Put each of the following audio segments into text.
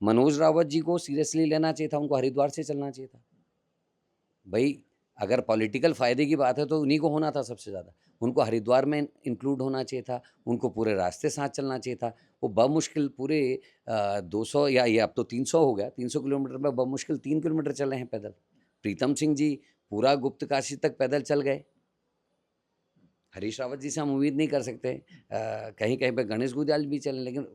मनोज रावत जी को सीरियसली लेना चाहिए था, उनको हरिद्वार से चलना चाहिए था। भाई अगर पॉलिटिकल फ़ायदे की बात है तो उन्हीं को होना था सबसे ज़्यादा। उनको हरिद्वार में इंक्लूड होना चाहिए था, उनको पूरे रास्ते साथ चलना चाहिए था। वो बमुश्किल पूरे 200 या ये अब तो 300 हो गया, 300 किलोमीटर में बमुश्किल 3 किलोमीटर चले हैं पैदल। प्रीतम सिंह जी पूरा गुप्तकाशी तक पैदल चल गए। हरीश रावत जी से हम उम्मीद नहीं कर सकते। कहीं-कहीं पे गणेश गुंजाल भी चले, लेकिन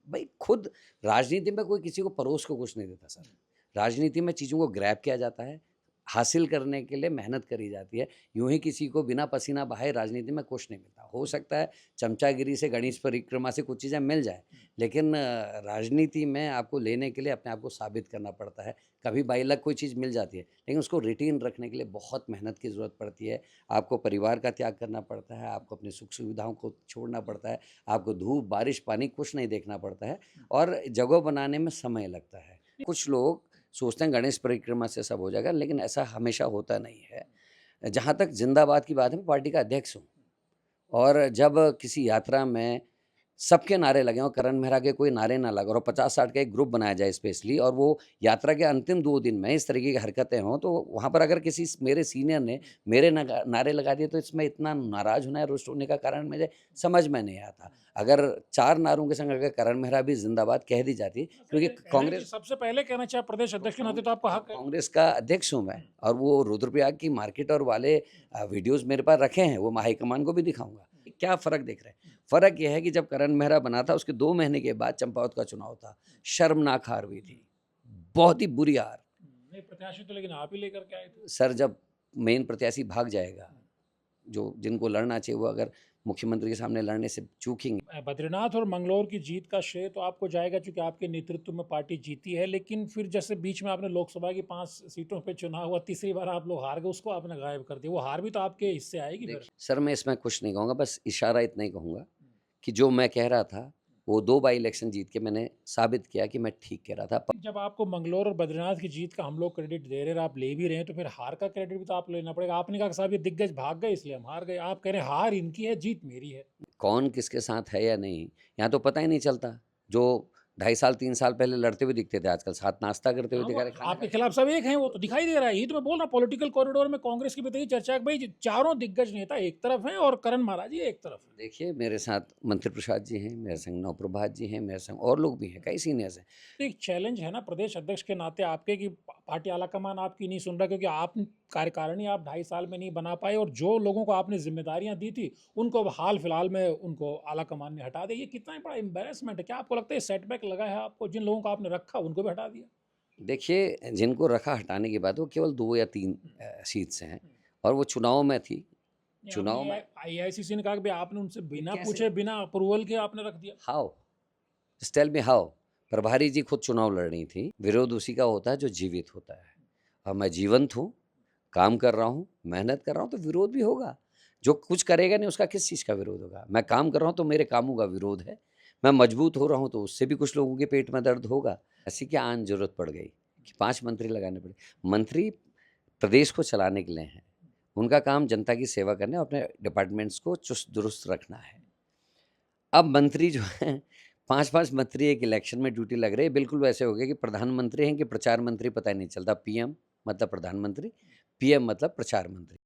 भाई खुद राजनीति में कोई किसी को परोस को कुछ नहीं देता सर। राजनीति में चीज़ों को ग्रैब किया जाता है, हासिल करने के लिए मेहनत करी जाती है। यूँ ही किसी को बिना पसीना बहाए राजनीति में कुछ नहीं मिलता। हो सकता है चमचागिरी से, गणेश परिक्रमा से कुछ चीज़ें मिल जाएँ, लेकिन राजनीति में आपको लेने के लिए अपने आप को साबित करना पड़ता है। कभी बाई लक कोई चीज़ मिल जाती है, लेकिन उसको रिटेन रखने के लिए बहुत मेहनत की ज़रूरत पड़ती है। आपको परिवार का त्याग करना पड़ता है, आपको अपनी सुख-सुविधाओं को छोड़ना पड़ता है, आपको धूप, बारिश, पानी कुछ नहीं देखना पड़ता है और जगह बनाने में समय लगता है। कुछ लोग सोचते हैं गणेश परिक्रमा से सब हो जाएगा, लेकिन ऐसा हमेशा होता नहीं है। जहाँ तक ज़िंदाबाद की बात है, मैं पार्टी का अध्यक्ष हूँ और जब किसी यात्रा में सबके नारे लगे और करण मेहरा के कोई नारे ना लगे और 50-60 का एक ग्रुप बनाया जाए स्पेशली, और वो यात्रा के अंतिम 2 दिन में इस तरीके की हरकतें हों, तो वहाँ पर अगर किसी मेरे सीनियर ने मेरे नारे लगा दिए, तो इसमें इतना नाराज़ होना या रुष्ट होने का कारण मुझे समझ में नहीं आता। अगर 4 नारों के संग अगर करण मेहरा भी ज़िंदाबाद कह दी जाती, क्योंकि कांग्रेस सबसे पहले कहना चाहिए प्रदेश अध्यक्ष के नाते तो आपका हक है। कांग्रेस का अध्यक्ष हूँ मैं, और वो रुद्रप्रयाग की मार्केट और वाले वीडियोज़ मेरे पास रखे हैं, वो मैं हाईकमान को भी दिखाऊँगा। क्या फ़र्क देख रहे हैं? फ़र्क ये है कि जब करण मेहरा बना था, उसके 2 महीने के बाद चंपावत का चुनाव था। शर्मनाक हार हुई थी, बहुत ही बुरी हार। नहीं, प्रत्याशी तो लेकिन आप ही लेकर के आए थे। सर, जब मेन प्रत्याशी भाग जाएगा, जो जिनको लड़ना चाहिए, वो अगर मुख्यमंत्री के सामने लड़ने से चूकेंगे। बद्रीनाथ और मंगलौर की जीत का श्रेय तो आपको जाएगा, चूंकि आपके नेतृत्व में पार्टी जीती है, लेकिन फिर जैसे बीच में आपने लोकसभा की 5 सीटों पे चुनाव हुआ, तीसरी बार आप लोग हार गए, उसको आपने गायब कर दिया। वो हार भी तो आपके हिस्से आएगी फिर। सर, मैं इसमें कुछ नहीं कहूँगा, बस इशारा इतना ही कहूँगा कि जो मैं कह रहा था, वो 2 बाई इलेक्शन जीत के मैंने साबित किया कि मैं ठीक कह रहा था। जब आपको मंगलौर और बद्रीनाथ की जीत का हम लोग क्रेडिट दे रहे हैं, आप ले भी रहे हैं, तो फिर हार का क्रेडिट भी तो आप लेना पड़ेगा। आपने कहा कि साहब ये दिग्गज भाग गए इसलिए हम हार गए, आप कह रहे हैं हार इनकी है, जीत मेरी है। कौन किसके साथ है या नहीं, यहाँ तो पता ही नहीं चलता। जो 2.5 साल 3 साल पहले लड़ते हुए दिखते थे, आजकल साथ नाश्ता करते हुए हाँ, दिखा रहे, खाना आपके खाते खिलाफ सब एक हैं, वो तो दिखाई दे रहा है। यही तो मैं बोल रहा हूँ, पॉलिटिकल कॉरिडोर में कांग्रेस की भी तो यही चर्चा है कि भाई चारों दिग्गज नेता एक तरफ हैं और करण महाराज जी एक तरफ हैं। देखिए, मेरे साथ मंत्री प्रसाद जी हैं, मेरे संग नवप्रभात जी हैं, मेरे संग और लोग भी हैं, कई सीनियर्स हैं। तो एक चैलेंज है ना प्रदेश अध्यक्ष के नाते आपके कि पार्टी आलाकमान आपकी नहीं सुन रहा, क्योंकि आप कार्यकारिणी आप 2.5 साल में नहीं बना पाए और जो लोगों को आपने जिम्मेदारियां दी थी उनको अब हाल फिलहाल में उनको आलाकमान ने हटा दिया। ये कितना बड़ा एम्बेरसमेंट है। क्या आपको लगता है सेटबैक लगा है आपको? जिन लोगों को आपने रखा उनको भी हटा दिया। देखिए, जिनको रखा हटाने की बात, वो केवल 2 या 3 सीट्स हैं और वो चुनाव में थी। नहीं, चुनाव आपने में आईआईसीसी ने कहा कि भाई आपने उनसे बिना कैसे? पूछे बिना अप्रूवल के आपने रख दिया। How? Just tell me how? प्रभारी जी खुद चुनाव लड़ रही थी। विरोध उसी का होता है जो जीवित होता है। अब मैं जीवंत हूँ, काम कर रहा हूँ, मेहनत कर रहा हूँ, तो विरोध भी होगा। जो कुछ करेगा नहीं, उसका किस चीज़ का विरोध होगा? मैं काम कर रहा हूँ तो मेरे कामों का विरोध है। मैं मजबूत हो रहा हूँ तो उससे भी कुछ लोगों के पेट में दर्द होगा। ऐसी क्या आन ज़रूरत पड़ गई कि 5 मंत्री लगाने पड़े? मंत्री प्रदेश को चलाने के लिए हैं। उनका काम जनता की सेवा करना है, अपने डिपार्टमेंट्स को चुस्त-दुरुस्त रखना है। अब मंत्री जो हैं, 5-5 मंत्री एक इलेक्शन में ड्यूटी लग रही है, बिल्कुल वैसे हो गए कि प्रधानमंत्री हैं कि प्रचार मंत्री, पता ही नहीं चलता। पीएम मतलब प्रधानमंत्री, पीएम मतलब प्रचार मंत्री।